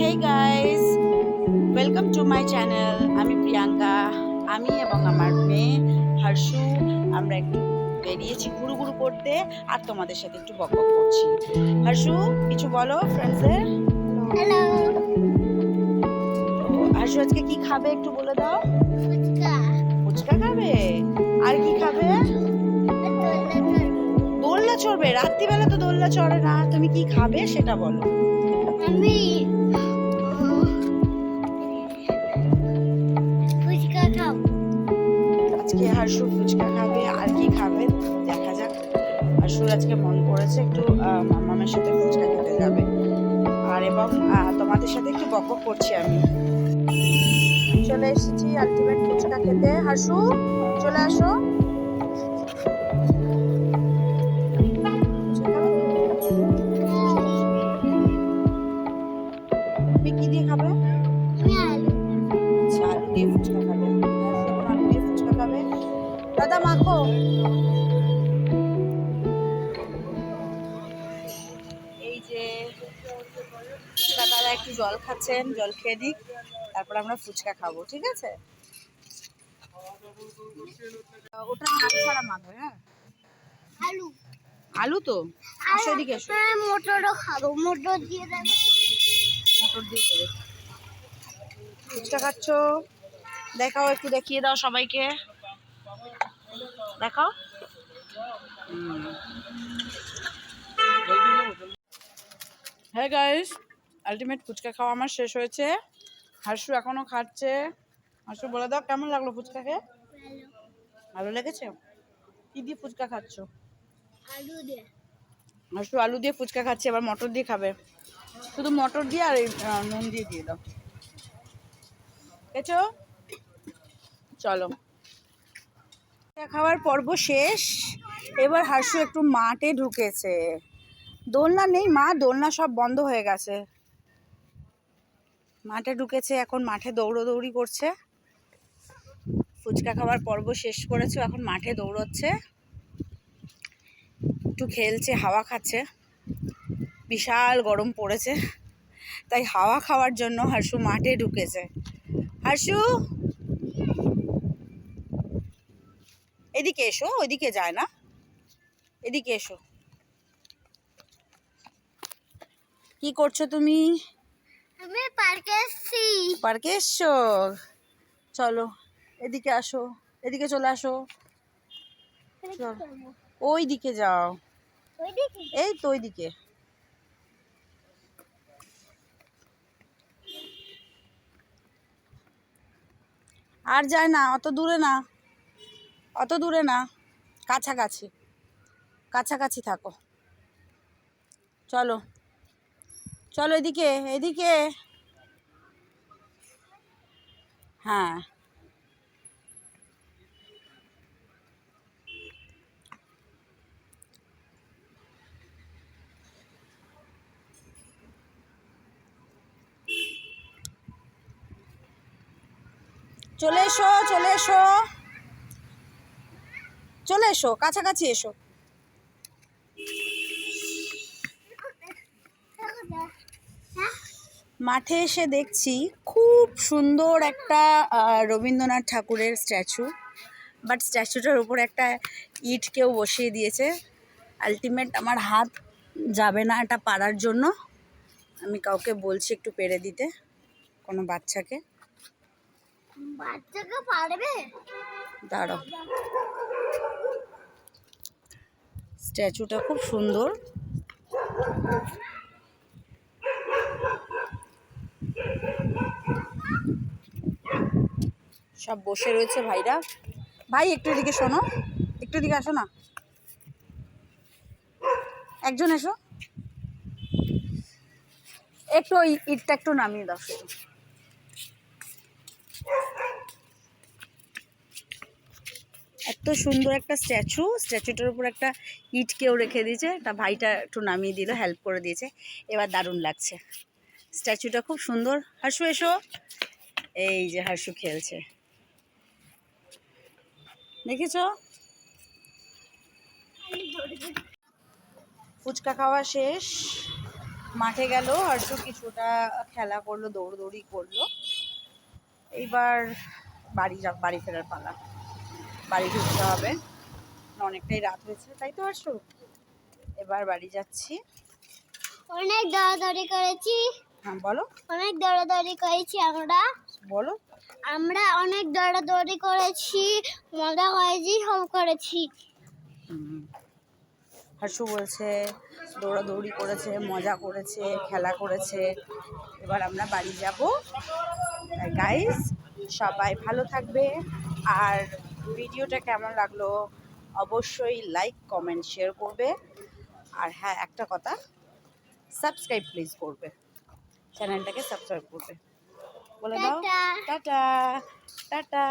Hey guys, welcome to my channel. আমি প্রিয়াঙ্কা। আমি এবং আমার মেয়ে হর্ষু আমরা একটু বেরিয়েছি ঘুরু ঘুরু করতে, আর তোমাদের সাথে একটু বকবক করছি। হর্ষু, কিছু বলো ফ্রেন্ডসদের। হ্যালো। তো হর্ষু আজকে কি খাবে একটু বলে দাও। ফুচকা। ফুচকা খাবে? আর কি খাবে? দোলনা চড়বে? রাত্রিবেলা তো দোলনা চড়ে না। তুমি কি খাবে সেটা বলো। আমি ফুচকা খাবো। আজকে হর্ষু ফুচকা খাবে, আর কি খাবে দেখা যাক। হর্ষুর আজকে মন করেছে একটু মামামের সাথে ফুচকা খেতে যাবে, আর এবং তোমাদের সাথে একটু বকবক করছি। আমি চলে এসেছি আলটিমেট ফুচকা খেতে। হর্ষু, চলে আসো। ফুচকা খাবে তো? তুমি কি দিয়ে খাবে? আমি আলু। আচ্ছা, আলু দিয়ে ফুচকা খাবে। হর্ষু এখন আলু দিয়ে ফুচকা খাবে। দাদা মাখো। এই যে দাদারা একটু জল খাচ্ছেন, জল খেয়ে দিক, তারপর আমরা ফুচকা খাবো, ঠিক আছে? ওটা মাছ ছাড়া মাখবে। হ্যাঁ, আলু। আলু তো। আসো এদিকে এসো। মোটরও খাবো, মোটর দিয়ে দেবে। মোটর দিয়ে দেবে। ফুচকা খাচ্ছ? দেখাও, একটু দেখিয়ে দাও সবাইকে, দেখাও। হ্যাঁ গাইস, আলটিমেট ফুচকা খাওয়া আমার শেষ হয়েছে। হাসু এখনো খাচ্ছে। হাসু, বলে দাও কেমন লাগলো ফুচকা খেয়ে? ভালো লেগেছে? কি দিয়ে ফুচকা খাচ্ছ? আলু দিয়ে। হাসু আলু দিয়ে ফুচকা খাচ্ছে, এবার মটর দিয়ে খাবে। শুধু মটর দিয়ে আর এই, নুন দিয়ে দাও। খেয়েছো? চলো, খাওয়ার পর্ব শেষ। এবার হাসু একটু মাঠে ঢুকেছে। দোলনা নেই মা, দোলনা সব বন্ধ হয়ে গেছে। মাঠে ঢুকেছে, এখন মাঠে দৌড়োদৌড়ি করছে। ফুচকা খাওয়ার পর্ব শেষ করেছে, এখন মাঠে দৌড়চ্ছে, একটু খেলছে, হাওয়া খাচ্ছে। বিশাল গরম পড়েছে, তাই হাওয়া খাওয়ার জন্য হাসু মাঠে ঢুকেছে। হাসু, এদিকে এসো, ওইদিকে যায় না, এদিকে এসো। কি করছো তুমি? আমি পার্কে এসেছি। পার্কে এসছো? চলো এদিকে আসো, এদিকে চলে আসো। চল, ওই দিকে যাও। ওইদিকে। এই তো ওইদিকে। আর যায় না, অত দূরে না, অত দূরে না, কাছাকাছি, কাছাকাছি থাকো। চলো, চলো এদিকে, এদিকে। হ্যাঁ, চলে এসো, চলে এসো, চলে এসো, কাছাকাছি এসো। মাঠে এসে দেখছি খুব সুন্দর একটা রবীন্দ্রনাথ ঠাকুরের স্ট্যাচু, বাট স্ট্যাচুটার উপর একটা ইট কেউ বসিয়ে দিয়েছে। আলটিমেট আমার হাত যাবে না এটা পারার জন্য। আমি কাউকে বলছি একটু পেরে দিতে, কোনো বাচ্চাকে। বাচ্চাকে পারবে? দাঁড়াও, স্ট্যাচুটা খুব সুন্দর। সব বসে রয়েছে ভাইরা। ভাই একটু এদিকে শোনো, একটু এদিকে আসো না, একজন এসো, একটু ওই ইটটা একটু নামিয়ে দাও শুধু। এত সুন্দর একটা স্ট্যাচু, স্ট্যাচুটার উপর একটা ইট কেউ রেখে দিয়েছে, তা ভাইটা একটু নামিয়ে দিল, হেল্প করে দিয়েছে। এবার দারুণ লাগছে, স্ট্যাচুটা খুব সুন্দর। হাসু এসো, এই যে হাসু খেলছে, দেখেছো? ফুচকা খাওয়া শেষ, মাঠে গেল হর্ষু কিছুটা খেলা করলো, দৌড়দৌড়ি করলো। এইবার বাড়ি ফেরার পালা, বাড়ি ঢুকতে হবে, অনেকটাই রাত হয়েছে, তাই তো হর্ষু? এবার বাড়ি যাচ্ছি। অনেক দৌড়াদৌড়ি করেছি। হ্যাঁ বলো, অনেক দৌড়াদৌড়ি করেছি আমরা। বলো। আমরা অনেক দৌড়াদৌড়ি করেছি, মজা করেছি, সব করেছি। হর্ষু বলছে দৌড়াদৌড়ি করেছে, মজা করেছে, খেলা করেছে। এবার আমরা বাড়ি যাব। তাই গাইস, সবাই ভালো থাকবে। আর ভিডিওটা কেমন লাগলো অবশ্যই লাইক, কমেন্ট, শেয়ার করবে। আর হ্যাঁ, একটা কথা, সাবস্ক্রাইব প্লিজ করবে, চ্যানেলটাকে সাবস্ক্রাইব করবে। বলে দাও টাটা। টাটা। টাটা।